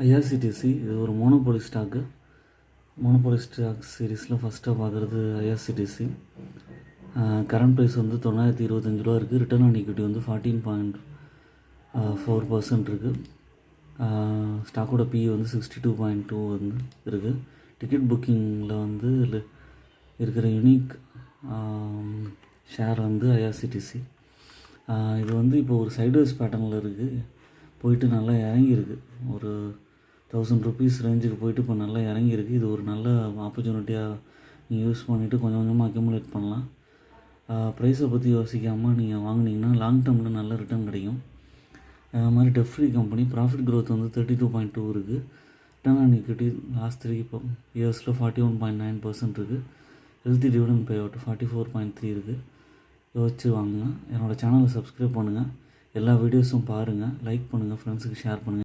IRCTC இது ஒரு monopoly stock. Monopoly stock சீரீஸில் ஃபஸ்ட்டாக பார்க்குறது ஐஆர்சிடிசி. கரண்ட் ப்ரைஸ் வந்து $925 இருக்குது. ரிட்டர்ன் ஆன் ஈக்விட்டி வந்து 14.4% இருக்குது. ஸ்டாக்கோட பிஇ வந்து 62.2 வந்து இருக்குது. டிக்கெட் புக்கிங்கில் வந்து இருக்கிற யூனிக் ஷேர் வந்து ஐஆர்சிடிசி. இது வந்து இப்போ ஒரு சைட்வேஸ் பேட்டர்னில் இருக்குது. போயிட்டு நல்லா இறங்கியிருக்கு. ஒரு ₹1000 ரேஞ்சுக்கு போயிட்டு இப்போ நல்லா இறங்கியிருக்கு. இது ஒரு நல்ல ஆப்பர்ச்சுனிட்டியாக நீங்கள் யூஸ் பண்ணிவிட்டு கொஞ்சம் கொஞ்சமாக அக்யூமுலேட் பண்ணலாம். ப்ரைஸை பற்றி யோசிக்காமல் நீங்கள் வாங்கினீங்கன்னா லாங் டேர்மில் நல்ல ரிட்டர்ன் கிடைக்கும். அது மாதிரி dead free company. Profit growth வந்து 32.2 இருக்குது. ரிட்டர்ன் ஆன் ஈக்விட்டி லாஸ்ட் 3 இயர்ஸில் 41.9% இருக்குது. ஹெல்த்தி டிவிடெண்ட் பே அவுட் 44.3 இருக்குது. யோசிச்சு வாங்குங்க. என்னோடய சேனலை சப்ஸ்கிரைப் பண்ணுங்கள். எல்லா வீடியோஸும் பாருங்கள், லைக் பண்ணுங்கள், ஃப்ரெண்ட்ஸுக்கு ஷேர் பண்ணுங்கள்.